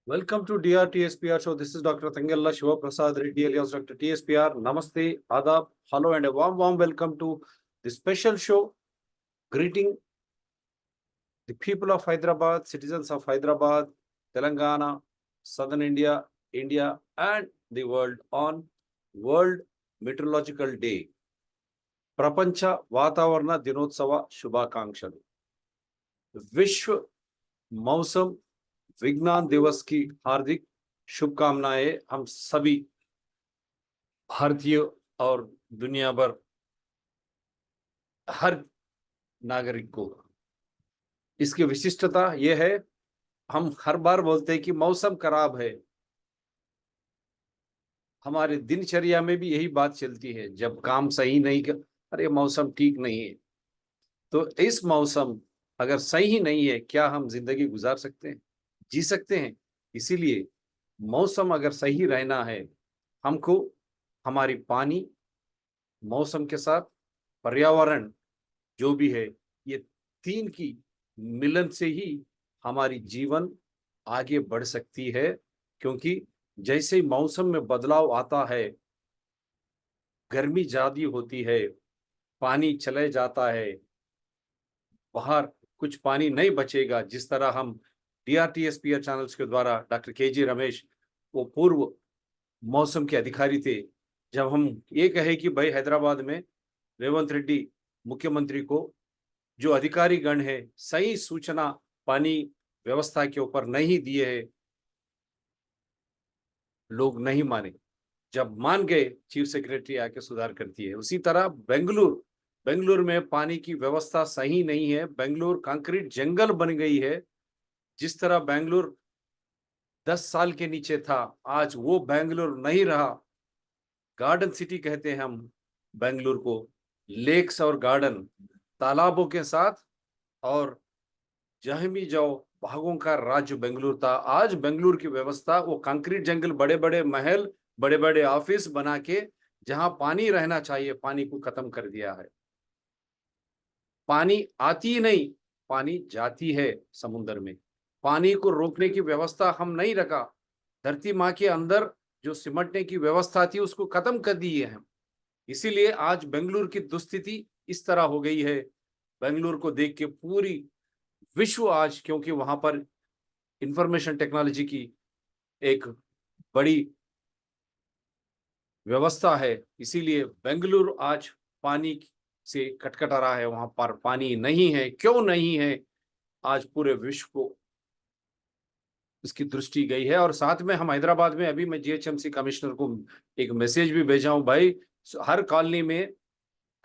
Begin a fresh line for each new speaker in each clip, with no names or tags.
Welcome to DRTSPR show. This is Dr. Tangella Shiva Prasad Reddy alias Dr. TSPR. Namaste, Adab, hello, and a warm welcome to this special show. Greeting the people of Hyderabad, citizens of Hyderabad, Telangana, Southern India, India, and the world on World Meteorological Day. ప్రపంచ వాతావరణ దినోత్సవ శుభాకాంక్షలు. विश्व मौसम विज्ञान दिवस की हार्दिक शुभकामनाएं हम सभी भारतीय और दुनिया भर हर नागरिक को। इसकी विशिष्टता यह है, हम हर बार बोलते हैं कि मौसम खराब है। हमारे दिनचर्या में भी यही बात चलती है, जब काम सही नहीं कर, अरे मौसम ठीक नहीं है। तो इस मौसम अगर सही नहीं है, क्या हम जिंदगी गुजार सकते हैं, जी सकते हैं? इसीलिए मौसम अगर सही रहना है, हमको हमारी पानी, मौसम के साथ पर्यावरण जो भी है, ये तीन की मिलन से ही हमारी जीवन आगे बढ़ सकती है। क्योंकि जैसे ही मौसम में बदलाव आता है, गर्मी ज्यादा होती है, पानी चले जाता है, बाहर कुछ पानी नहीं बचेगा। जिस तरह हम DRTSPR चैनल्स के द्वारा डॉक्टर KG रमेश, वो पूर्व मौसम के अधिकारी थे, जब हम ये कहे कि भाई हैदराबाद में रेवंत रेड्डी मुख्यमंत्री को जो अधिकारी गण है सही सूचना पानी व्यवस्था के ऊपर नहीं दिए है, लोग नहीं माने। जब मान गए, चीफ सेक्रेटरी आके सुधार करती है। उसी तरह बेंगलुरु में पानी की व्यवस्था सही नहीं है। बेंगलुरु कंक्रीट जंगल बन गई है। जिस तरह बेंगलुरु 10 साल के नीचे था, आज वो बेंगलुरु नहीं रहा। गार्डन सिटी कहते हैं हम बेंगलुरु को, लेक्स और गार्डन, तालाबों के साथ, और जहमी जाओ भागों का राज्य बेंगलुरु था। आज बेंगलुरु की व्यवस्था, वो कंक्रीट जंगल, बड़े बड़े महल, बड़े बड़े ऑफिस बना के जहां पानी रहना चाहिए, पानी को खत्म कर दिया है। पानी आती नहीं, पानी जाती है समुद्र में। पानी को रोकने की व्यवस्था हम नहीं रखा। धरती माँ के अंदर जो सिमटने की व्यवस्था थी, उसको खत्म कर दी है हम। इसीलिए आज बेंगलुरु की दुस्थिति इस तरह हो गई है। बेंगलुरु को देख के पूरी विश्व आज, क्योंकि वहां पर इंफॉर्मेशन टेक्नोलॉजी की एक बड़ी व्यवस्था है, इसीलिए बेंगलुरु आज पानी से कटकटा रहा है। वहां पर पानी नहीं है। क्यों नहीं है? आज पूरे विश्व को इसकी दृष्टि गई है। और साथ में हम हैदराबाद में, अभी मैं GHMC कमिश्नर को एक मैसेज भी भेजा हूं, भाई हर कॉलोनी में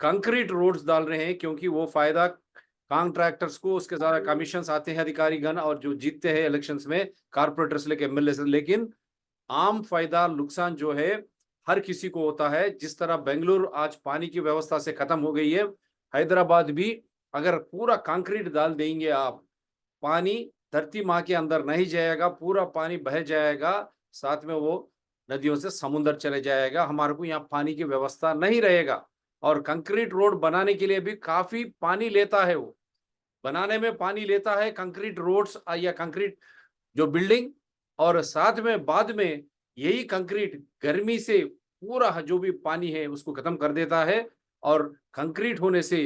कंक्रीट रोड्स डाल रहे हैं, क्योंकि वो फायदा कॉन्ट्रैक्टर्स को, उसके सारा कमीशन आते हैं अधिकारीगण, और जो जीतते हैं इलेक्शंस में कारपोरेटर्स लेके MLA से, लेकिन आम फायदा नुकसान जो है हर किसी को होता है। जिस तरह बेंगलुरु आज पानी की व्यवस्था से खत्म हो गई है, हैदराबाद भी अगर पूरा कंक्रीट डाल देंगे आप, पानी धरती माँ के अंदर नहीं जाएगा, पूरा पानी बह जाएगा, साथ में वो नदियों से समुद्र चले जाएगा। हमारे को यहाँ पानी की व्यवस्था नहीं रहेगा। और कंक्रीट रोड बनाने के लिए भी काफी पानी लेता है, वो बनाने में पानी लेता है, कंक्रीट रोड्स या कंक्रीट जो बिल्डिंग, और साथ में बाद में यही कंक्रीट गर्मी से पूरा जो भी पानी है उसको खत्म कर देता है। और कंक्रीट होने से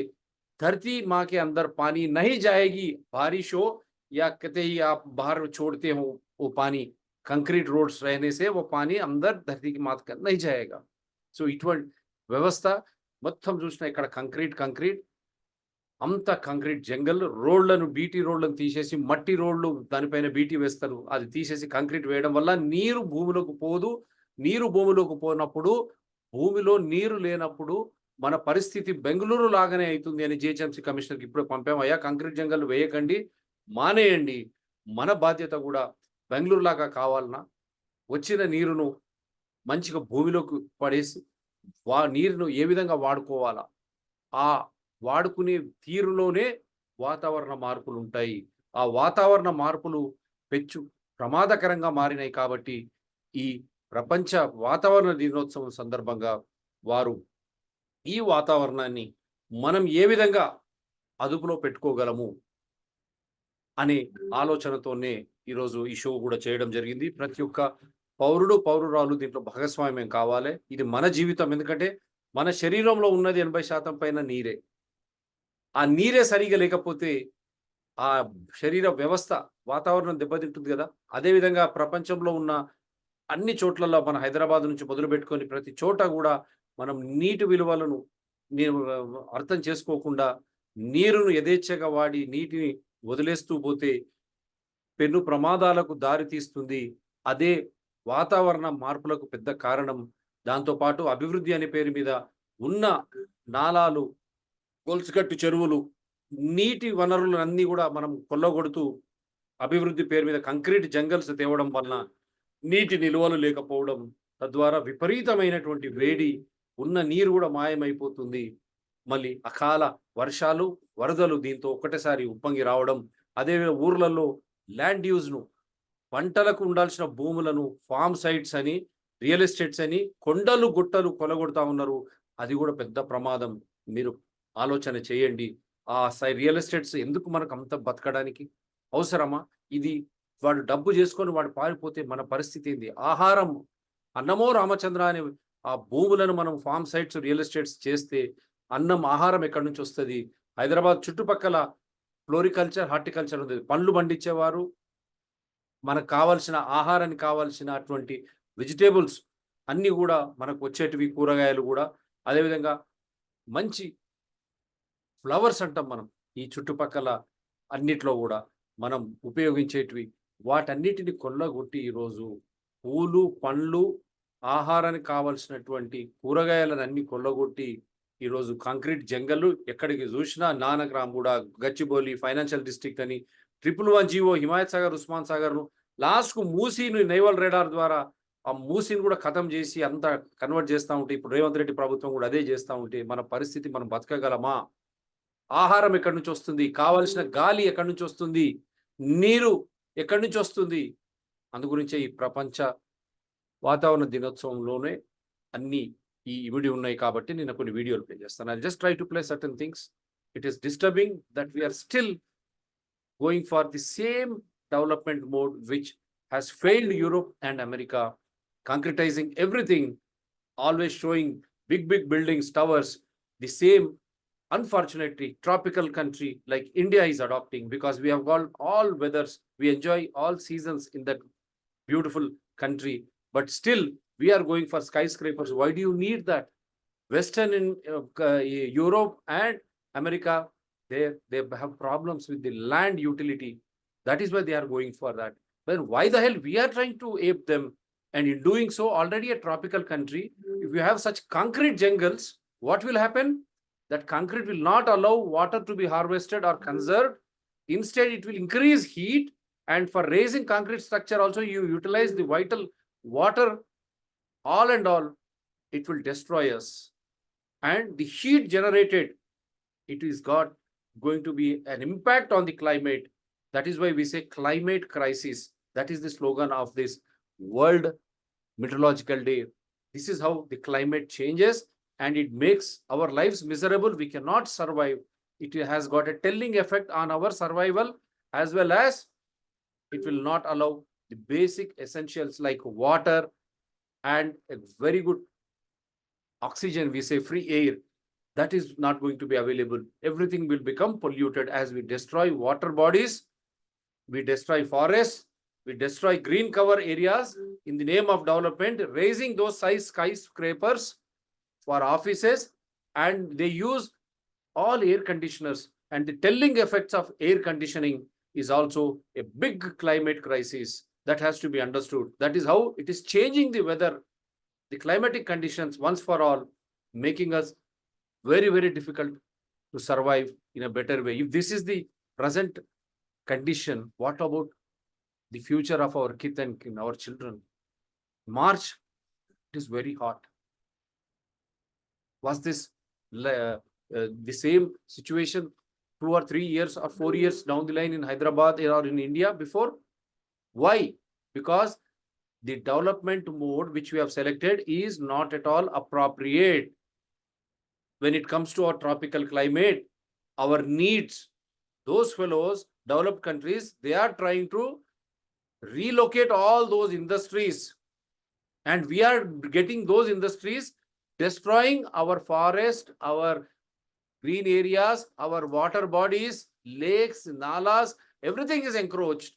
धरती माँ के अंदर पानी नहीं जाएगी। बारिश हो या कते ही आप बाहर छोड़ते हो, वो पानी कंक्रीट रोड्स रहने से वो पानी अंदर धरती की माँ तक नहीं जाएगा। సో ఇటువంటి వ్యవస్థ మొత్తం చూసినా ఇక్కడ కంక్రీట్ అంత కంక్రీట్ జంగల్, రోడ్లను బీటీ రోడ్లను తీసేసి మట్టి రోడ్లు దానిపైన బీటీ వేస్తారు. అది తీసేసి కంక్రీట్ వేయడం వల్ల నీరు భూమిలోకి పోదు. నీరు భూమిలోకి పోనప్పుడు, భూమిలో నీరు లేనప్పుడు మన పరిస్థితి బెంగళూరు లాగానే అవుతుంది అని GHMC కమిషనర్కి ఇప్పుడు పంపాం. అయ్యా, కంక్రీట్ జంగల్ వేయకండి, మానేయండి. మన బాధ్యత కూడా బెంగళూరు లాగా కావాలన్నా వచ్చిన నీరును మంచిగా భూమిలోకి పడేసి నీరును ఏ విధంగా వాడుకోవాలా, ఆ వాడుకునే తీరులోనే వాతావరణ మార్పులు ఉంటాయి. ఆ వాతావరణ మార్పులు పెచ్చు ప్రమాదకరంగా మారినాయి. కాబట్టి ఈ ప్రపంచ వాతావరణ దినోత్సవం సందర్భంగా వారు ఈ వాతావరణాన్ని మనం ఏ విధంగా అదుపులో పెట్టుకోగలము అనే ఆలోచనతోనే ఈరోజు ఈ షో కూడా చేయడం జరిగింది. ప్రతి ఒక్క పౌరుడు, పౌరురాలు దీంట్లో భాగస్వామ్యం కావాలి. ఇది మన జీవితం. ఎందుకంటే మన శరీరంలో ఉన్నది 80% పైన నీరే. ఆ నీరే సరిగ్గా లేకపోతే ఆ శరీర వ్యవస్థ, వాతావరణం దెబ్బతింటుంది గదా! అదేవిధంగా ప్రపంచంలో ఉన్న అన్ని చోట్లలో మన హైదరాబాద్ నుంచి మొదలుపెట్టుకొని ప్రతి చోట గూడా మనం నీటి విలువలను నేను అర్థం చేసుకోకుండా నీరును యథేచ్ఛగా వాడి నీటిని వదిలేస్తూ పోతే పెను ప్రమాదాలకు దారి తీస్తుంది. అదే వాతావరణ మార్పులకు పెద్ద కారణం. దాంతో పాటు అభివృద్ధి అనే పేరు మీద ఉన్న నాలాలు, గొలుసుకట్టు చెరువులు, నీటి వనరులన్నీ గూడా మనం కొల్లగొడుతూ అభివృద్ధి పేరు మీద కంక్రీట్ జంగల్స్ తేవడం వలన నీటి నిల్వలు లేకపోవడం, తద్వారా విపరీతమైనటువంటి వేడి, ఉన్న నీరు గూడా మాయమైపోతుంది. మళ్ళీ అకాల వర్షాలు, వరదలు దీంతో ఒక్కటేసారి ఉప్పొంగి రావడం, అదే ఊర్లలో ల్యాండ్ యూజ్‌ను పంటలకు ఉండాల్సిన భూములను ఫార్మ్ సైట్స్ అని, రియల్ ఎస్టేట్స్ అని కొండలు, గుట్టలు కొలగొడతా ఉన్నారు. అది గూడా పెద్ద ప్రమాదం. మీరు ఆలోచన చేయండి. ఆ రియల్ ఎస్టేట్స్ ఎందుకు మనకు అంత బతకడానికి? అవసరమా? ఇది వాడు డబ్బు జేసుకొని వాడు పారిపోతే మన పరిస్థితి ఏంది? ఆహారం అన్నమో రామచంద్ర అనే ఆ భూములను మనం ఫార్మ్ సైట్స్, రియల్ ఎస్టేట్స్ చేస్తే అన్నం, ఆహారం ఎక్కడి నుంచొస్తది? హైదరాబాద్ చుట్టుపక్కల ఫ్లోరికల్చర్, హార్టికల్చర్ ఉంది. పండ్లు పండించేవారు, మనకు కావాల్సిన ఆహారానికి కావాల్సినటువంటి వెజిటబుల్స్ అన్నీ గూడా మనకు వచ్చేటివి, కూరగాయలు గూడా. అదేవిధంగా మంచి ఫ్లవర్స్ అంటాం మనం. ఈ చుట్టుపక్కల అన్నిట్లో గూడా మనం ఉపయోగించేటివి. వాటన్నిటిని కొల్లగొట్టి ఈరోజు పూలు, పండ్లు, ఆహారానికి కావాల్సినటువంటి కూరగాయలనన్నీ కొల్లగొట్టి ఈరోజు కాంక్రీట్ జంగల్లు ఎక్కడికి జూషినా నానక్రామ్‌గూడ, గచ్చిబౌలి, ఫైనాన్షియల్ డిస్ట్రిక్ట్ అని 111 జీవో హిమాయత్ సాగర్, ఉస్మాన్ సాగర్‌ను లాస్ట్‌కు మూసీని నేవల్ రాడార్ ద్వారా ఆ మూసీని గూడా ఖతం జేసి అంతా కన్వర్ట్ జేస్తా ఉంటే ఇప్పుడు రేవంత్ రెడ్డి ప్రభుత్వం గూడా అదే జేస్తా ఉంటే మన పరిస్థితి మనం బతకగలమా? ఆహారం ఎక్కడి నుంచొస్తుంది? కావాల్సిన గాలి ఎక్కడి నుంచొస్తుంది? నీరు ఎక్కడి నుంచొస్తుంది? అందు గురించే ఈ ప్రపంచ వాతావరణ దినోత్సవంలోనే అన్నీ ఇమిడి ఉన్నాయి కాబట్టి నేను కొన్ని వీడియోలు ప్లే చేస్తాను. I just try to play certain things. It is disturbing that we are still going for the same development mode which has failed Europe and America, concretizing everything, always showing big, big buildings, towers. The same, unfortunately, tropical country like India is adopting because we have got all weathers. We enjoy all seasons in that beautiful country, but still we are going for skyscrapers. Why do you need that? Western in Europe and America, they have problems with the land utility. That is why they are going for that. Then why the hell we are trying to ape them? And in doing so, already a tropical country, if you have such concrete jungles, what will happen? That concrete will not allow water to be harvested or conserved. Instead, it will increase heat. And for raising concrete structure also, you utilize the vital water. All and all, it will destroy us. And the heat generated, it is going to be an impact on the climate. That is why we say climate crisis. That is the slogan of this World Meteorological Day. This is how the climate changes and it makes our lives miserable. We cannot survive. It has got a telling effect on our survival, as well as it will not allow the basic essentials like water and a very good oxygen, we say free air, that is not going to be available. Everything will become polluted as we destroy water bodies, we destroy forests, we destroy green cover areas in the name of development, raising those size skyscrapers for offices, and they use all air conditioners. And the telling effects of air conditioning is also a big climate crisis that has to be understood. That is how it is changing the weather, the climatic conditions once for all, making us very, very difficult to survive in a better way. If this is the present condition, what about the future of our kith and kin, our children? March, it is very hot. Was this the same situation 2 or 3 years or 4 years down the line in Hyderabad or in India before? Why? Because the development mode which we have selected is not at all appropriate. When it comes to our tropical climate, our needs, those fellows, developed countries, they are trying to relocate all those industries. And we are getting those industries, destroying our forest, our green areas, our water bodies, lakes, nalas, everything is encroached.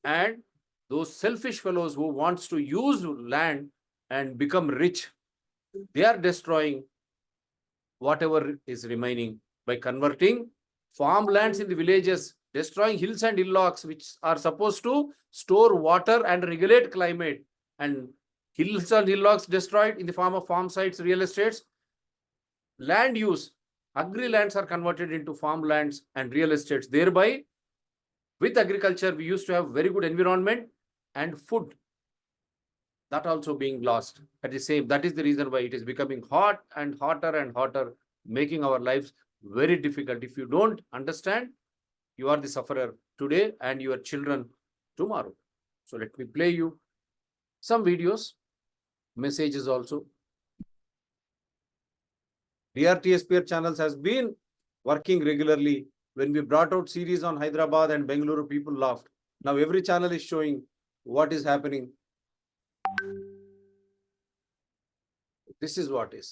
And those selfish fellows who wants to use land and become rich, they are destroying whatever is remaining by converting farmlands in the villages, destroying hills and hillocks, which are supposed to store water and regulate climate. And hills and hillocks destroyed in the form of farm sites, real estates, land use, agri lands are converted into farmlands and real estates. Thereby, with agriculture, we used to have very good environment and food. That also being lost at the same. That is the reason why it is becoming hot and hotter, making our lives very difficult. If you don't understand, you are the sufferer today and your children tomorrow. So let me play you some videos, messages also. DRTSPR channels has been working regularly. When we brought out series on Hyderabad and Bengaluru, people laughed. Now every channel is showing what is happening. This is what is.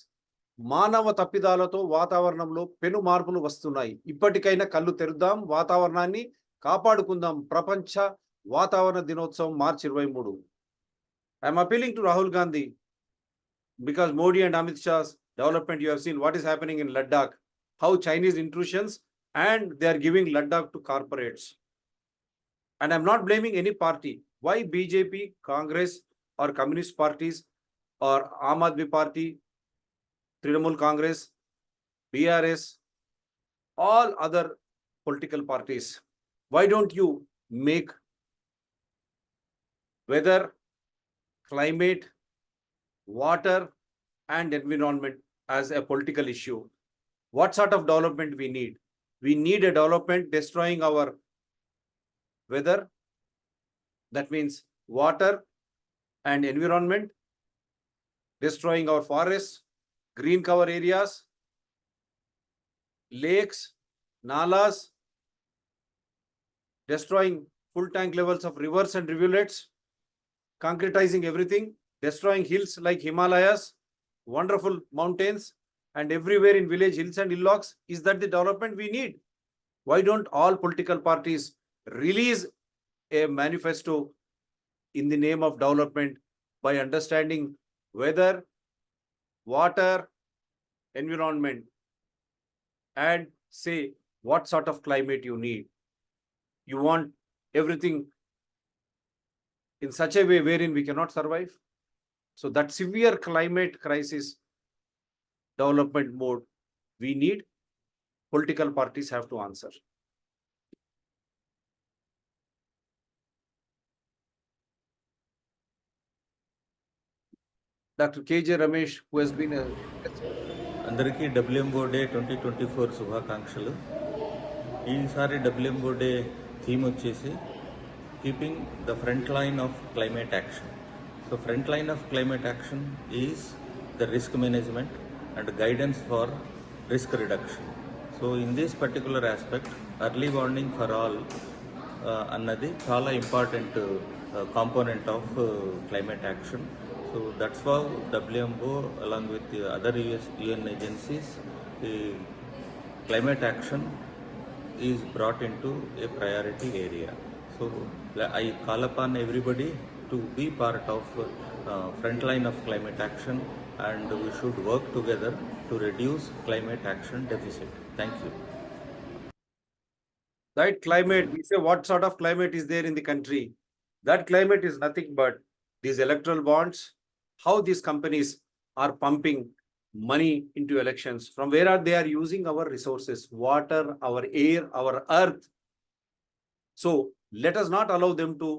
మానవ తప్పిదాలతో వాతావరణంలో పెను మార్పులు వస్తున్నాయి. ఇప్పటికైనా కళ్ళు తెరుద్దాం, వాతావరణాన్ని కాపాడుకుందాం. ప్రపంచ వాతావరణ దినోత్సవం మార్చి 23. I am appealing to Rahul Gandhi because Modi and Amit Shah's development, you have seen what is happening in Ladakh, how Chinese intrusions and they are giving Ladakh to corporates. And I'm not blaming any party. Why BJP, Congress or communist parties or Aam Aadmi Party, Trinamool Congress, BRS, all other political parties, why don't you make weather, climate, water and environment as a political issue? What sort of development we need? We need a development destroying our weather, that means water and environment, destroying our forests, green cover areas, lakes, nalas, destroying full tank levels of rivers and rivulets, concretizing everything, destroying hills like Himalayas, wonderful mountains, and everywhere in village hills and hillocks. Is that the development we need? Why don't all political parties release a manifesto in the name of development by understanding weather, water, environment, and say what sort of climate you need? You want everything in such a way wherein we cannot survive? So that severe climate crisis development mode we need, political parties have to answer. Dr. KJ Ramesh, who has been a
అందరికీ WMO day 2024 శుభాకాంక్షలు. ఈసారి WMO day theme వచ్చేసి keeping the front line of climate action. So front line of climate action is the risk management and guidance for risk reduction. So in this particular aspect early warning for all అన్నది చాలా important component of climate action. So that's why WMO along with the other UN agencies, the climate action is brought into a priority area. So I call upon everybody to be part of front line of climate action, and we should work together to reduce climate action deficit. Thank you.
Right, climate, we say what sort of climate is there in the country? That climate is nothing but these electoral bonds, how these companies are pumping money into elections, from where are they are using our resources, water, our air, our earth. So let us not allow them to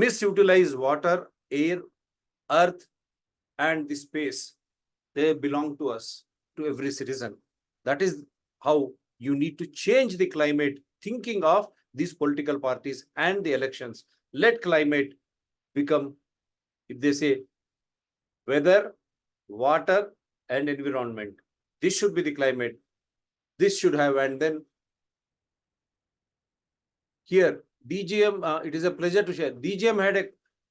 misutilize water, air, earth and the space. They belong to us, to every citizen. That is how you need to change the climate, thinking of these political parties and the elections. Let climate become, if they say, weather, water and environment. This should be the climate. This should have, and then here DGM, it is a pleasure to share. DGM had a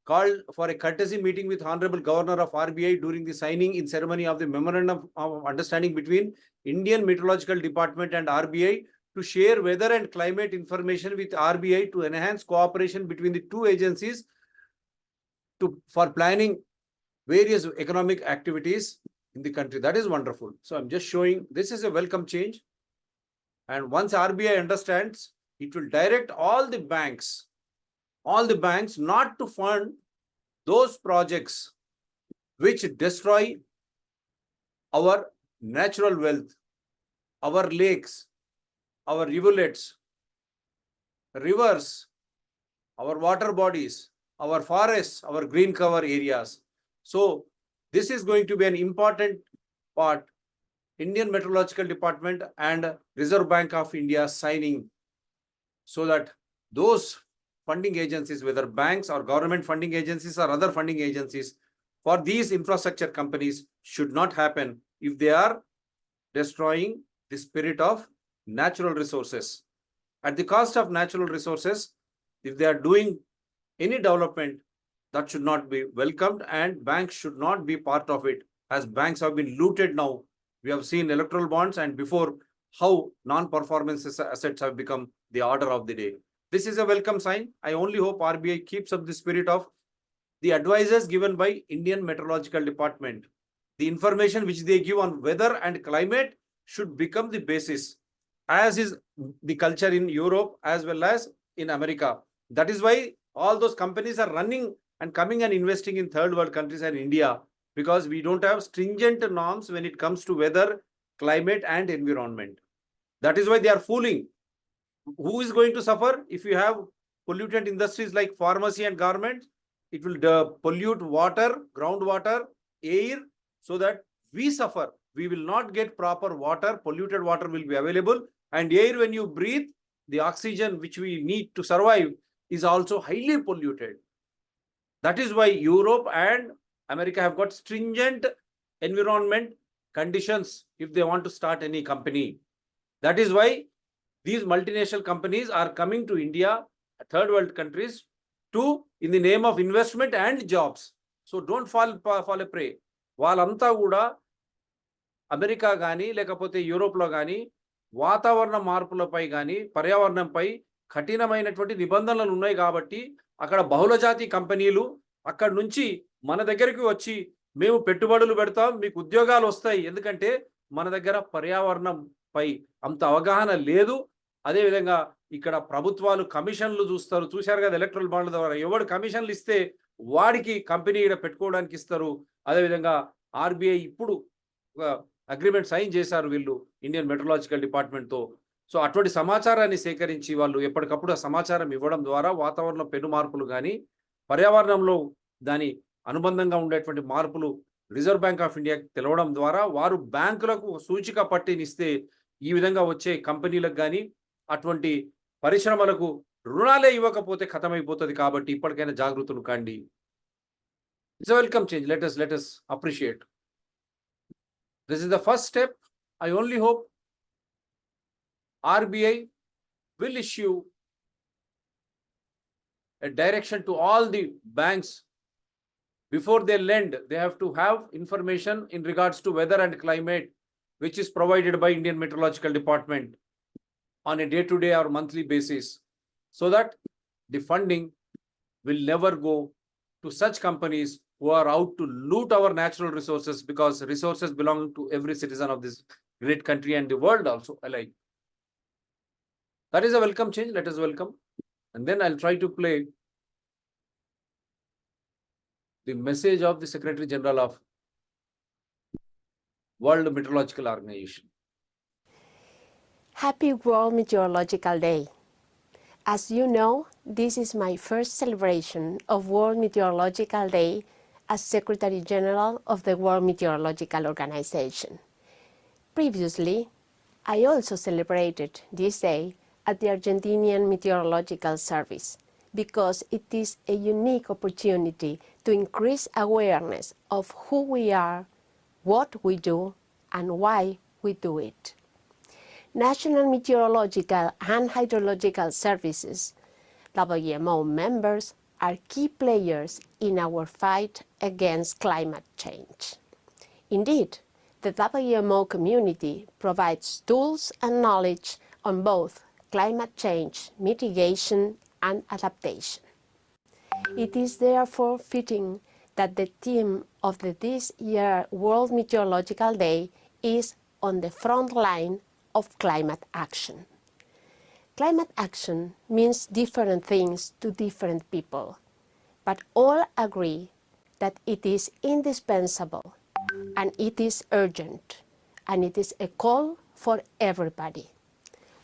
call for a courtesy meeting with Honorable Governor of RBI during the signing in ceremony of the Memorandum of Understanding between Indian Meteorological Department and RBI to share weather and climate information with RBI to enhance cooperation between the two agencies for planning various economic activities in the country. That is wonderful. So I'm just showing this is a welcome change. And once RBI understands, it will direct all the banks not to fund those projects which destroy our natural wealth, our lakes, our rivulets, rivers, our water bodies, our forests, our green cover areas. So this is going to be an important part. Indian Meteorological Department and Reserve Bank of India signing so that those funding agencies, whether banks or government funding agencies or other funding agencies, for these infrastructure companies should not happen if they are destroying the spirit of natural resources. At the cost of natural resources, if they are doing any development, that should not be welcomed, and banks should not be part of it, as banks have been looted now. We have seen electoral bonds and before how non-performance assets have become the order of the day. This is a welcome sign. I only hope RBI keeps up the spirit of the advices given by Indian Meteorological Department. The information which they give on weather and climate should become the basis, as is the culture in Europe as well as in America. That is why all those companies are running and coming and investing in third world countries and India, because we don't have stringent norms when it comes to weather, climate and environment. That is why they are fooling. Who is going to suffer? If you have pollutant industries like pharmacy and garments, it will pollute water, groundwater, air, so that we suffer. We will not get proper water. Polluted water will be available, and air, when you breathe, the oxygen which we need to survive is also highly polluted. That is why Europe and America have got stringent environment conditions if they want to start any company. That is why these multinational companies are coming to India, third world countries, in the name of investment and jobs. So don't fall a prey. వాళ్ళంతా కూడా America కానీ లేకపోతే యూరోప్లో కానీ వాతావరణ మార్పులపై కానీ పర్యావరణంపై కఠినమైనటువంటి నిబంధనలు ఉన్నాయి కాబట్టి అక్కడ బహుళజాతి కంపెనీలు అక్కడ నుంచి మన దగ్గరికి వచ్చి మేము పెట్టుబడులు పెడతాం, మీకు ఉద్యోగాలు వస్తాయి, ఎందుకంటే మన దగ్గర పర్యావరణంపై అంత అవగాహన లేదు. అదేవిధంగా ఇక్కడ ప్రభుత్వాలు కమిషన్లు చూశారు కదా, ఎలక్ట్రల్ బాండ్ల ద్వారా ఎవడు కమిషన్లు ఇస్తే వాడికి కంపెనీ ఇక్కడ పెట్టుకోవడానికి ఇస్తారు. అదేవిధంగా ఆర్బీఐ ఇప్పుడు అగ్రిమెంట్ సైన్ చేశారు వీళ్ళు ఇండియన్ మెట్రలాజికల్ డిపార్ట్మెంట్తో. సో అటువంటి సమాచారాన్ని సేకరించి వాళ్ళు ఎప్పటికప్పుడు ఆ సమాచారం ఇవ్వడం ద్వారా వాతావరణ పెను మార్పులు కానీ పర్యావరణంలో దాని అనుబంధంగా ఉండేటువంటి మార్పులు రిజర్వ్ బ్యాంక్ ఆఫ్ ఇండియాకి తెలవడం ద్వారా వారు బ్యాంకులకు సూచిక పట్టినిస్తే ఈ విధంగా వచ్చే కంపెనీలకు కానీ అటువంటి పరిశ్రమలకు రుణాలే ఇవ్వకపోతే ఖతమైపోతుంది. కాబట్టి ఇప్పటికైనా జాగృతులు కండి. It's a welcome change. Let us appreciate. This is the first step. I only hope RBI will issue a direction to all the banks. Before they lend, they have to have information in regards to weather and climate, which is provided by Indian Meteorological Department on a day-to-day or monthly basis, so that the funding will never go to such companies who are out to loot our natural resources, because resources belong to every citizen of this great country and the world also alike. That is a welcome change. Let us welcome. And then I'll try to play the message of the Secretary General of World Meteorological Organization.
Happy World Meteorological Day. As you know, this is my first celebration of World Meteorological Day as Secretary General of the World Meteorological Organization. Previously, I also celebrated this day at the Argentinian Meteorological Service because it is a unique opportunity to increase awareness of who we are, what we do, and why we do it. National Meteorological and Hydrological Services WMO members are key players in our fight against climate change. Indeed, the WMO community provides tools and knowledge on both climate change mitigation and adaptation. It is therefore fitting that the theme of this year's World Meteorological Day is on the front line of climate action. Climate action means different things to different people, but all agree that it is indispensable and it is urgent and it is a call for everybody.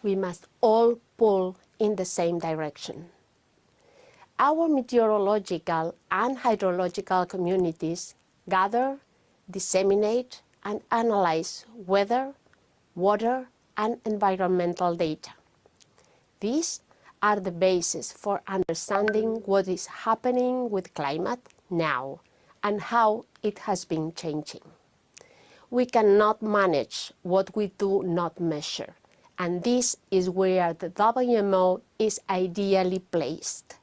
We must all pull in the same direction. Our meteorological and hydrological communities gather, disseminate, and analyze weather, water, and environmental data. These are the basis for understanding what is happening with climate now and how it has been changing. We cannot manage what we do not measure, and this is where the WMO is ideally placed.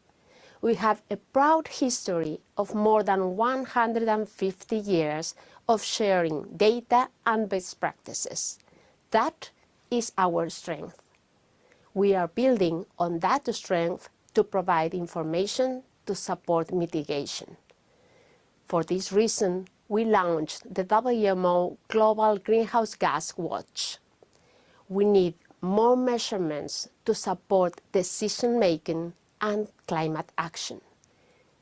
We have a proud history of more than 150 years of sharing data and best practices. That is our strength. We are building on that strength to provide information to support mitigation. For this reason, we launched the WMO Global Greenhouse Gas Watch. We need more measurements to support decision-making and climate action.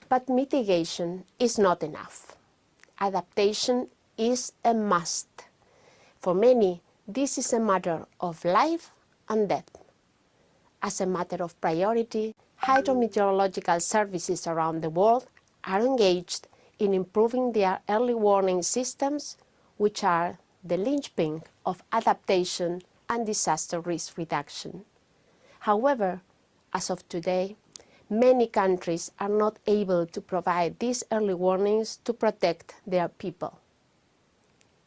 But mitigation is not enough. Adaptation is a must. For many, this is a matter of life and death. As a matter of priority, hydrometeorological services around the world are engaged in improving their early warning systems, which are the linchpin of adaptation and disaster risk reduction. However, as of today, many countries are not able to provide these early warnings to protect their people.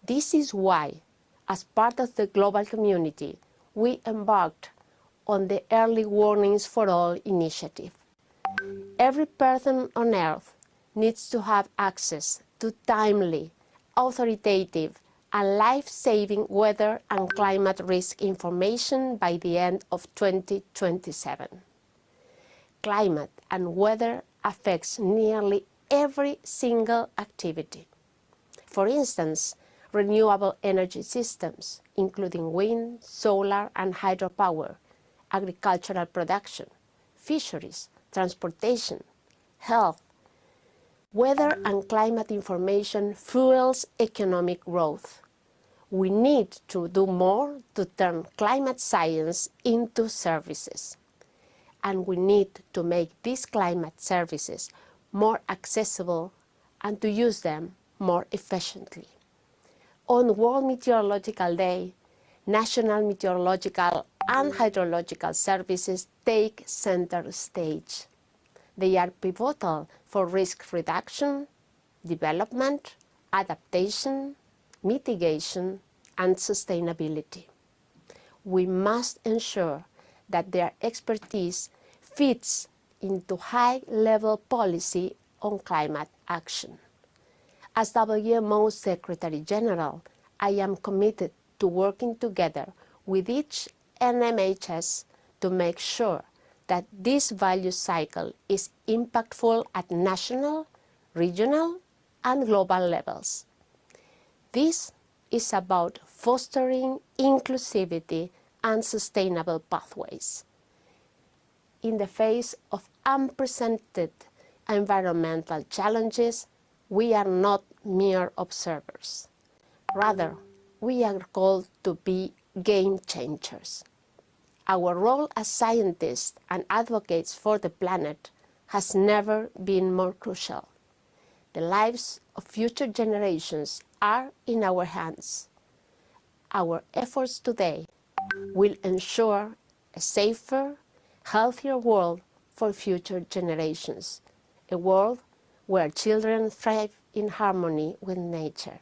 This is why, as part of the global community, we embarked on the Early Warnings for All initiative. Every person on Earth needs to have access to timely, authoritative, and life-saving weather and climate risk information by the end of 2027. Climate and weather affects nearly every single activity. For instance, renewable energy systems, including wind, solar, and hydropower, agricultural production, fisheries, transportation, health. Weather and climate information fuels economic growth. We need to do more to turn climate science into services. And we need to make these climate services more accessible and to use them more efficiently. On World Meteorological Day, national meteorological and hydrological services take center stage. They are pivotal for risk reduction, development, adaptation, mitigation, and sustainability. We must ensure that their expertise fits into high-level policy on climate action. As WMO Secretary General, I am committed to working together with each NMHS to make sure that this value cycle is impactful at national, regional, and global levels. This is about fostering inclusivity and sustainable pathways. In the face of unprecedented environmental challenges, we are not mere observers. Rather, we are called to be game changers. Our role as scientists and advocates for the planet has never been more crucial. The lives of future generations are in our hands. Our efforts today will ensure a safer, healthier world for future generations, a world where children thrive in harmony with nature.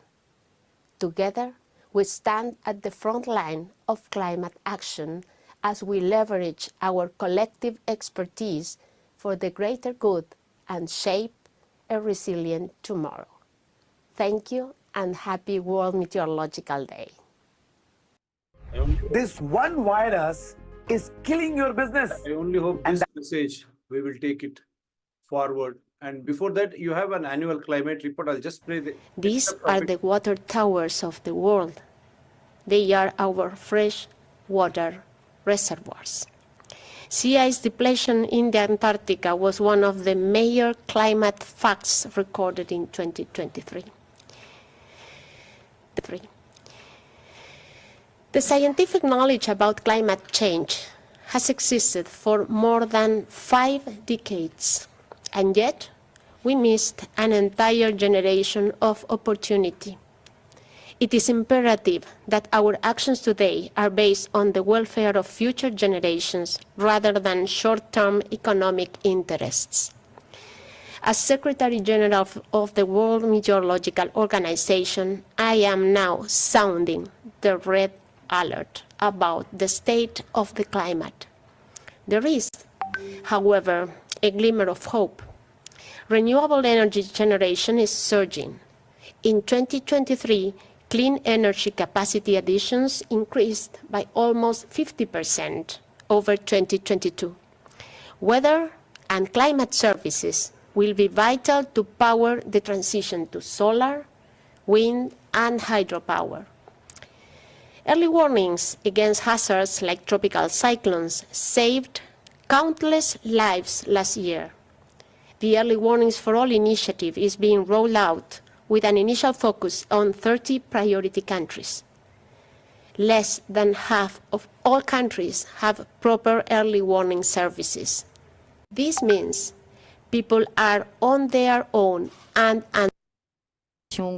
Together, we stand at the front line of climate action as we leverage our collective expertise for the greater good and shape a resilient tomorrow. Thank you and happy World Meteorological Day.
This one virus is killing your business.
I only hope this message, we will take it forward. And before that, you have an annual climate report. I'll just play the...
These are the water towers of the world. They are our fresh water reservoirs. Sea ice depletion in the Antarctica was one of the major climate facts recorded in 2023. The scientific knowledge about climate change has existed for more than 5 decades, and yet we missed an entire generation of opportunity. It is imperative that our actions today are based on the welfare of future generations rather than short-term economic interests. As Secretary General of the World Meteorological Organization, I am now sounding the red alert about the state of the climate. There is, however, a glimmer of hope. Renewable energy generation is surging. In 2023, clean energy capacity additions increased by almost 50% over 2022. Weather and climate services will be vital to power the transition to solar, wind, and hydropower. Early warnings against hazards like tropical cyclones saved countless lives last year. The Early Warnings for All initiative is being rolled out with an initial focus on 30 priority countries. Less than half of all countries have proper early warning services. This means people are on their own and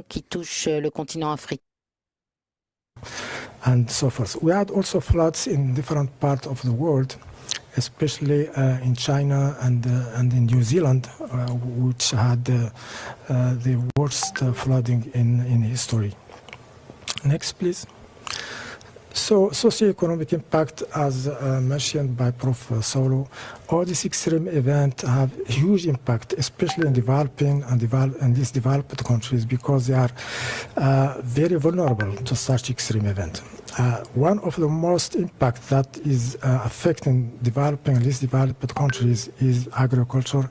qui touche le continent africain.
And so forth. We had also floods in different parts of the world, especially in China and in New Zealand, which had the worst flooding in history. Next, please. So, socioeconomic impact, as mentioned by Prof. Solo, all these extreme events have huge impact, especially in developing and these developed countries, because they are very vulnerable to such extreme events. One of the most impact that is affecting developing and least developed countries is agriculture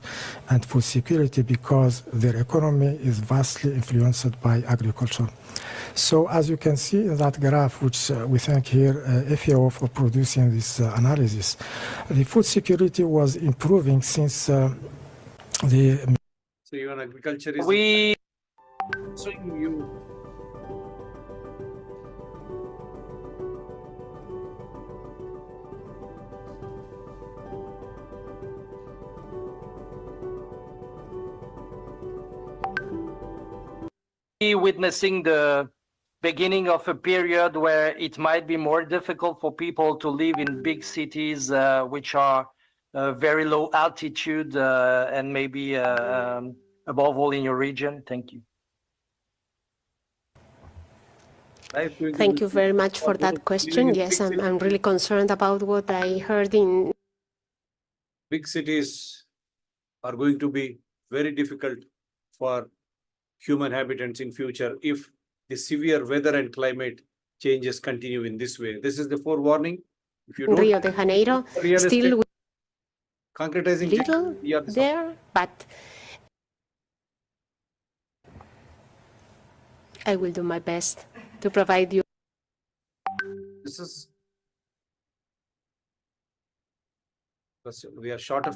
and food security, because their economy is vastly influenced by agriculture. So as you can see in that graph, which we thank here FAO for producing this analysis, the food security was improving since the...
So even agriculture is... So you...
Witnessing the beginning of a period where it might be more difficult for people to live in big cities which are very low altitude and maybe above all in your region. Thank you.
Thank you very much for that question. Yes, I'm really concerned about what I heard in...
Big cities are going to be very difficult for human inhabitants in future if the severe weather and climate changes continue in this way. This is the forewarning. If you don't
Rio de Janeiro, still
concretizing
little there, but I will do my best to provide you.
This is... We are short of...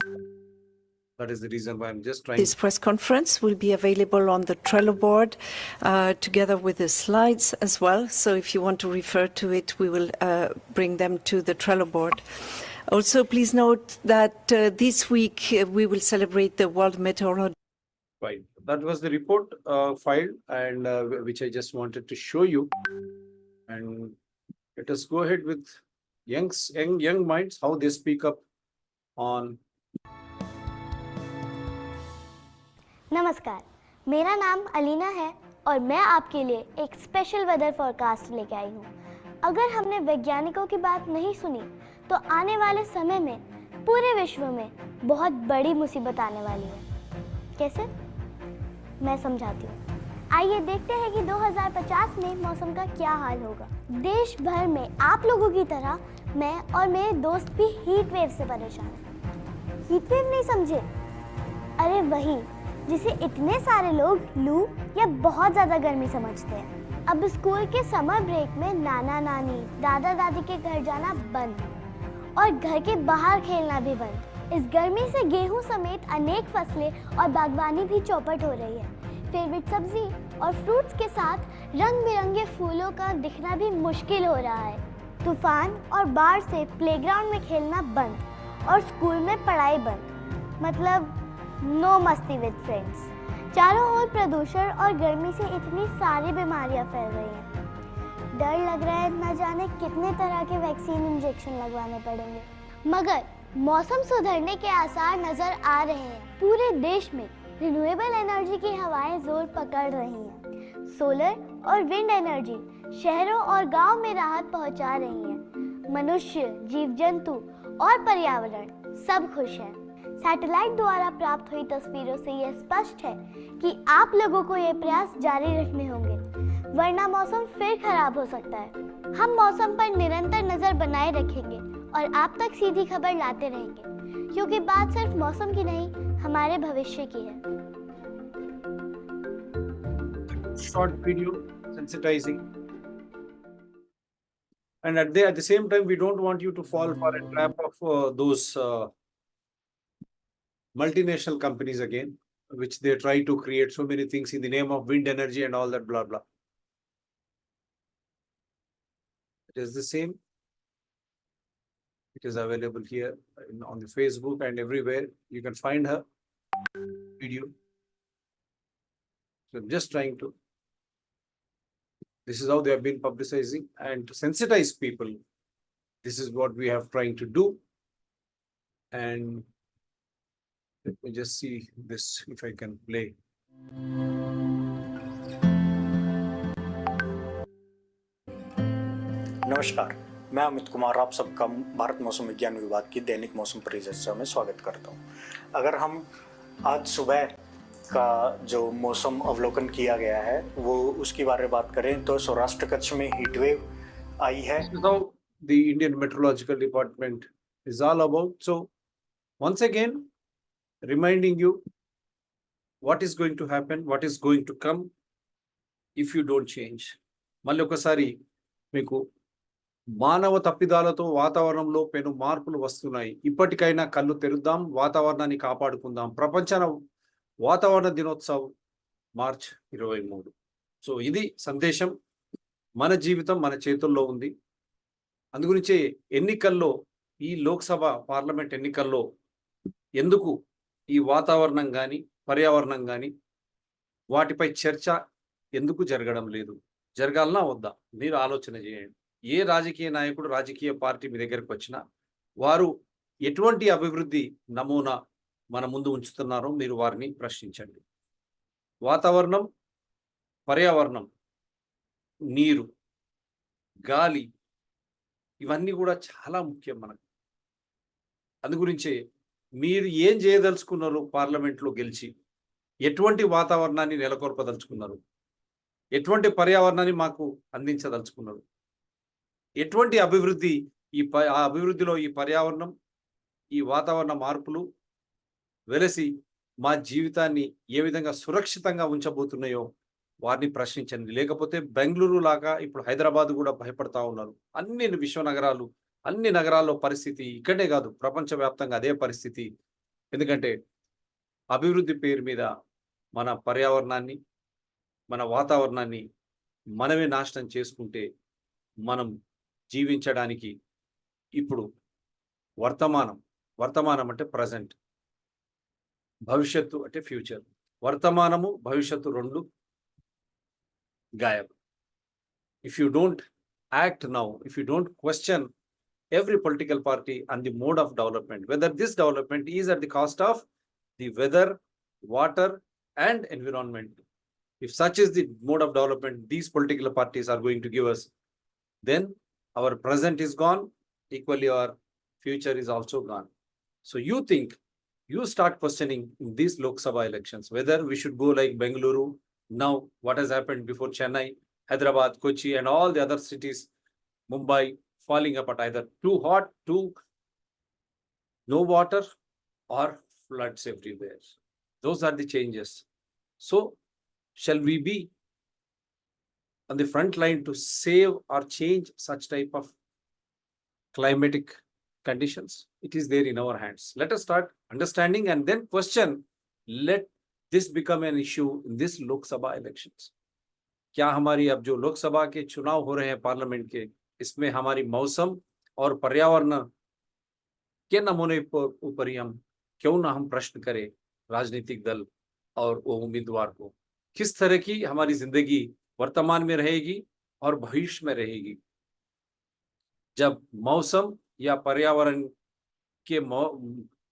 That is the reason why I'm just trying...
This press conference will be available on the Trello board together with the slides as well. So if you want to refer to it, we will bring them to the Trello board. Also, please note that this week we will celebrate the World Meteorological.
Right. That was the report filed, and which I just wanted to show you. And let us go ahead with young minds, how they speak up on...
नमस्कार, मेरा नाम अलीना है और मैं आपके लिए एक special weather forecast लेके आई हूँ। अगर हमने वैज्ञानिकों की बात नहीं सुनी तो आने वाले समय में पूरे विश्व में बहुत बड़ी मुसीबत आने वाली है। कैसे? मैं समझाती हूँ। आइए देखते हैं कि 2050 में मौसम का क्या हाल होगा। देश भर में आप लोगों की तरह मैं और मेरे दोस्त भी हीट वेव से परेशान हैं। हीट वेव नहीं समझे? अरे वही जिसे इतने सारे लोग लू या बहुत ज़्यादा गर्मी समझते हैं। अब स्कूल के समर ब्रेक में नाना नानी दादा दादी के घर जाना बंद और घर के बाहर खेलना भी बंद। इस गर्मी से गेहूं समेत अनेक फसलें और बागवानी भी चौपट हो रही है। फेवरेट सब्जी और फ्रूट्स के साथ रंग बिरंगे फूलों का दिखना भी मुश्किल हो रहा है। तूफान और बाढ़ से प्लेग्राउंड में खेलना बंद और स्कूल में पढ़ाई बंद। मतलब नो मस्ती विद फ्रेंड्स। चारों ओर प्रदूषण और गर्मी से इतनी सारी बीमारियां फैल रही हैं। डर लग रहा है न जाने कितने तरह के वैक्सीन इंजेक्शन लगवाने पड़ेंगे। मगर मौसम सुधरने के आसार नजर आ रहे हैं। पूरे देश में रिन्यूएबल एनर्जी की हवाएं जोर पकड़ रही हैं। सोलर और विंड एनर्जी शहरों और गांव में राहत पहुंचा रही है। मनुष्य, जीव जंतु और पर्यावरण सब खुश हैं। सैटेलाइट द्वारा प्राप्त हुई तस्वीरों से यह स्पष्ट है कि आप लोगों को ये प्रयास जारी रखने होंगे, वरना मौसम फिर खराब हो सकता है। हम मौसम पर निरंतर नजर बनाए रखेंगे और आप तक सीधी खबर लाते रहेंगे, क्योंकि बात सिर्फ मौसम की नहीं, हमारे भविष्य की है।
Short video sensitizing, and at the same time we don't want you to fall for a trap of those multinational companies again, which they try to create so many things in the name of wind energy and all that blah blah. It is the same. It is available here on the Facebook and everywhere. You can find her video. So I'm just trying to. This is how they have been publicizing, and to sensitize people. This is what we have trying to do. And let me just see this if I can play.
नमस्कार, मैं अमित कुमार आप सबका भारत मौसम विज्ञान विभाग की दैनिक मौसम परिचर्चा में स्वागत करता हूं। अगर हम आज सुबह का जो मौसम अवलोकन किया गया है वो उसके बारे में बात करें तो सौराष्ट्र कच्छ में हीट वेव आई है।
Now the Indian Meteorological Department is all about. So once again reminding you what is going to happen, what is going to come if you don't change. మళ్ళీ ఒకసారి మీకు మానవ తప్పిదాలతో వాతావరణంలో పెను మార్పులు వస్తున్నాయి. ఇప్పటికైనా కళ్ళు తెరుద్దాం, వాతావరణాన్ని కాపాడుకుందాం. ప్రపంచ వాతావరణ దినోత్సవం మార్చ్ 23. సో ఇది సందేశం. మన జీవితం మన చేతుల్లో ఉంది. అందుగురించే ఎన్నికల్లో, ఈ లోక్సభ పార్లమెంట్ ఎన్నికల్లో ఎందుకు ఈ వాతావరణం కానీ పర్యావరణం కానీ వాటిపై చర్చ ఎందుకు జరగడం లేదు? జరగాలనా వద్దా? మీరు ఆలోచన చేయండి. ఏ రాజకీయ నాయకుడు, రాజకీయ పార్టీ మీ దగ్గరకు వచ్చినా వారు ఎటువంటి అభివృద్ధి నమూనా మన ముందు ఉంచుతున్నారో మీరు వారిని ప్రశ్నించండి. వాతావరణం, పర్యావరణం, నీరు, గాలి ఇవన్నీ కూడా చాలా ముఖ్యం మనకు. అందుగురించే మీరు ఏం చేయదలుచుకున్నారు? పార్లమెంట్లో గెలిచి ఎటువంటి వాతావరణాన్ని నెలకొల్పదలుచుకున్నారు? ఎటువంటి పర్యావరణాన్ని మాకు అందించదలుచుకున్నారు? ఎటువంటి అభివృద్ధి, ఆ అభివృద్ధిలో ఈ పర్యావరణం, ఈ వాతావరణ మార్పులు వెలసి మా జీవితాన్ని ఏ విధంగా సురక్షితంగా ఉంచబోతున్నాయో వారిని ప్రశ్నించండి. లేకపోతే బెంగళూరు లాగా ఇప్పుడు హైదరాబాద్ కూడా భయపడతా ఉన్నారు. అన్ని విశ్వ నగరాలు, అన్ని నగరాల్లో పరిస్థితి ఇక్కడే కాదు, ప్రపంచవ్యాప్తంగా అదే పరిస్థితి. ఎందుకంటే అభివృద్ధి పేరు మీద మన పర్యావరణాన్ని, మన వాతావరణాన్ని మనమే నాశనం చేసుకుంటే మనం జీవించడానికి ఇప్పుడు వర్తమానం అంటే ప్రజెంట్, భవిష్యత్తు అంటే ఫ్యూచర్. వర్తమానము భవిష్యత్తు రెండు గాయబ్. If you don't act now, if you don't question every political party and the mode of development, whether this development is at the cost of the weather, water and environment, if such is the mode of development these political parties are going to give us, then our present is gone, equally our future is also gone. So you think, you start questioning in these Lok Sabha elections, whether we should go like Bengaluru, now what has happened before Chennai, Hyderabad, Kochi, and all the other cities, Mumbai, falling apart, either too hot, too no water, or floods everywhere. Those are the changes. So shall we be on the front line to save or change such type of climatic conditions? It is there in our hands. Let us start understanding and then question. Let this become an issue in this Lok Sabha elections. क्या हमारी अब जो लोकसभा के चुनाव हो रहे हैं parliament के, इसमें हमारी मौसम और पर्यावरण के नमूने ऊपर ही हम क्यों ना हम प्रश्न करें राजनीतिक दल और वो उम्मीदवार को, किस तरह की हमारी जिंदगी वर्तमान में रहेगी और भविष्य में रहेगी, जब मौसम या पर्यावरण के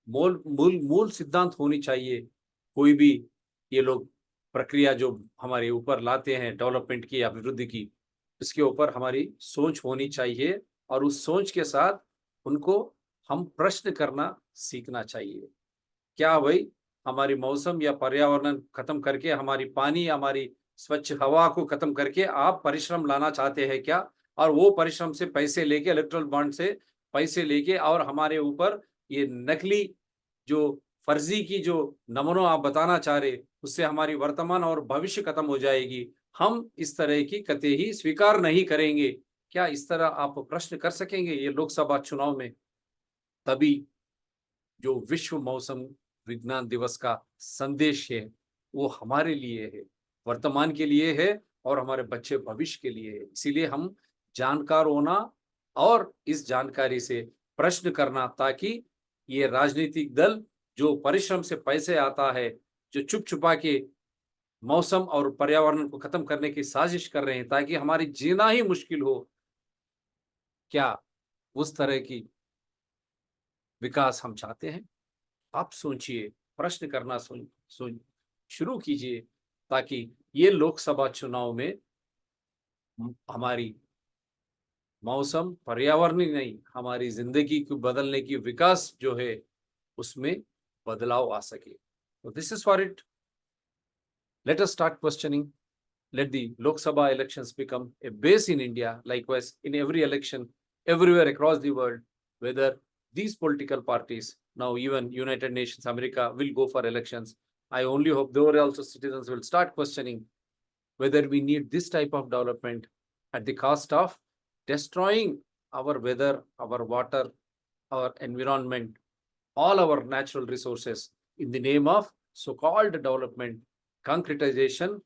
मूल सिद्धांत होनी चाहिए। कोई भी ये लोग प्रक्रिया जो हमारे ऊपर लाते हैं डेवलपमेंट की, अभिवृद्धि की, इसके ऊपर हमारी सोच होनी चाहिए और उस सोच के साथ उनको हम प्रश्न करना सीखना चाहिए। क्या भाई हमारी मौसम या पर्यावरण खत्म करके, हमारी पानी, हमारी स्वच्छ हवा को खत्म करके आप परिश्रम लाना चाहते हैं क्या? और वो परिश्रम से पैसे लेके, इलेक्ट्रल बॉन्ड से पैसे लेके और हमारे ऊपर ये नकली जो फर्जी की जो नमूना आप बताना चाह रहे, उससे हमारी वर्तमान और भविष्य खत्म हो जाएगी। हम इस तरह की कतई स्वीकार नहीं करेंगे। क्या इस तरह आप प्रश्न कर सकेंगे ये लोकसभा चुनाव में? तभी जो विश्व मौसम विज्ञान दिवस का संदेश है वो हमारे लिए है, वर्तमान के लिए है और हमारे बच्चे भविष्य के लिए है। इसीलिए हम जानकार होना और इस जानकारी से प्रश्न करना, ताकि ये राजनीतिक दल जो परिश्रम से पैसे आता है, जो चुप छुपा के मौसम और पर्यावरण को खत्म करने की साजिश कर रहे हैं ताकि हमारी जीना ही मुश्किल हो, क्या उस तरह की विकास हम चाहते हैं? आप सोचिए, प्रश्न करना शुरू कीजिए, ताकि ये लोकसभा चुनाव में हमारी मौसम पर्यावरण ही नहीं, हमारी जिंदगी को बदलने की विकास जो है उसमें बदलाव आ सके। तो this is for it. Let us start questioning. Let the Lok Sabha elections become a base in India, likewise in every election everywhere across the world, whether these political parties, now even United Nations, America, will go for elections. I only hope there also citizens will start questioning whether we need this type of development at the cost of destroying our weather, our water, our environment, all our natural resources in the name of so-called development, concretization,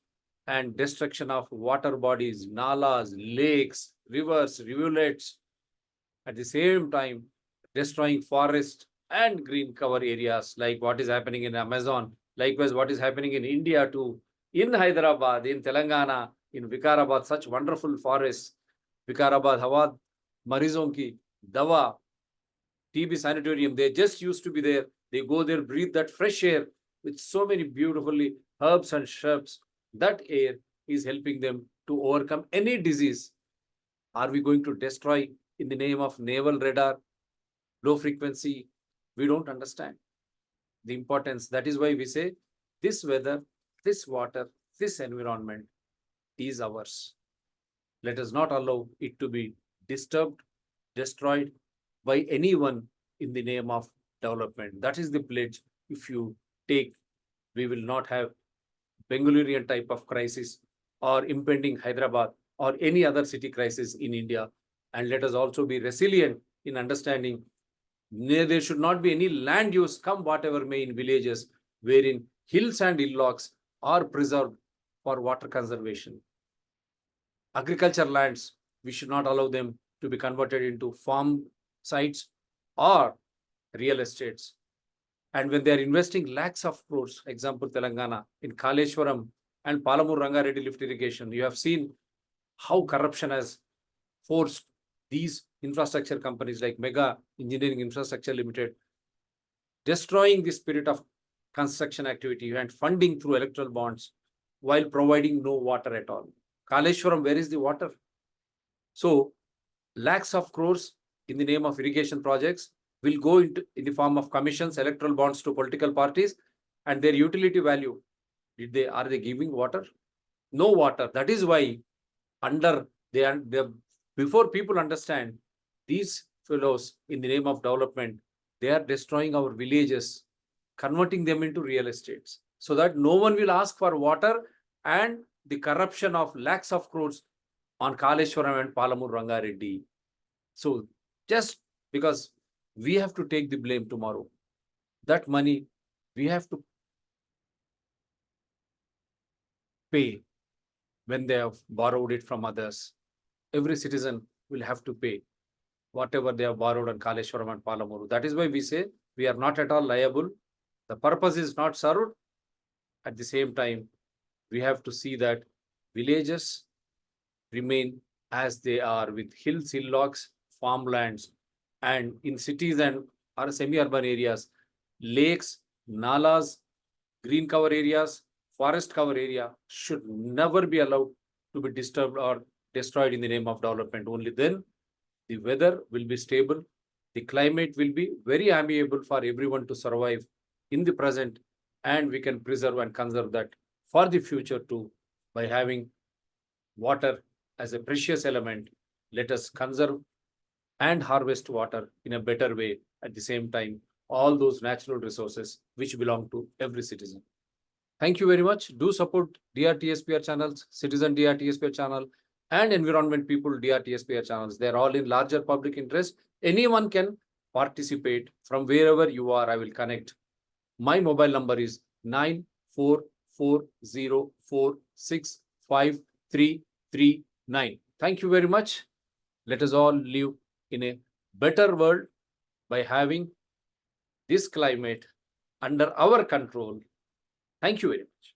and destruction of water bodies, nalas, lakes, rivers, rivulets, at the same time destroying forests and green cover areas like what is happening in Amazon, likewise what is happening in India too, in Hyderabad, in Telangana, in Vikarabad, such wonderful forests. Vikarabad, Hawad, Marizon ki Dawa, TB Sanatorium, they just used to be there. They go there, breathe that fresh air with so many beautifully herbs and shrubs. That air is helping them to overcome any disease. Are we going to destroy in the name of naval radar, low frequency? We don't understand the importance. That is why we say this weather, this water, this environment is ours. Let us not allow it to be disturbed, destroyed by anyone in the name of development. That is the pledge. If you take, we will not have Bengaluru type of crisis or impending Hyderabad or any other city crisis in India. And let us also be resilient in understanding there should not be any land use, come whatever may, in villages wherein hills and hillocks are preserved for water conservation. Agriculture lands, we should not allow them to be converted into farm sites or real estates. And when they are investing lakhs of crores, example Telangana, in Kaleshwaram and Palamur Rangareddy lift irrigation, you have seen how corruption has forced these infrastructure companies like Mega Engineering Infrastructure Limited, destroying the spirit of construction activity and funding through electoral bonds while providing no water at all. Kaleshwaram, where is the water? So lakhs of crores in the name of irrigation projects will go into in the form of commissions, electoral bonds to political parties, and their utility value. Are they giving water? No water. That is why before people understand these fellows in the name of development, they are destroying our villages, converting them into real estates, so that no one will ask for water, and the corruption of lakhs of crores on Kaleshwaram and Palamur Rangareddy. So just because we have to take the blame tomorrow, that money we have to pay when they have borrowed it from others. Every citizen will have to pay whatever they have borrowed on Kaleshwaram and Palamuru. That is why we say we are not at all liable. The purpose is not served. At the same time, we have to see that villages remain as they are, with hills, hillocks, farmlands, and in cities and or semi-urban areas, lakes, nalas, green cover areas, forest cover area should never be allowed to be disturbed or destroyed in the name of development. Only then the weather will be stable, the climate will be very amiable for everyone to survive in the present, and we can preserve and conserve that for the future too. By having water as a precious element, let us conserve and harvest water in a better way. At the same time, all those natural resources which belong to every citizen. Thank you very much. Do support DRTSPR channels, Citizen DRTSPR channel, and Environment People DRTSPR channels. They're all in larger public interest. Anyone can participate from wherever you are. I will connect. My mobile number is 9440465339. Thank you very much. Let us all live in a better world by having this climate under our control. Thank you very much.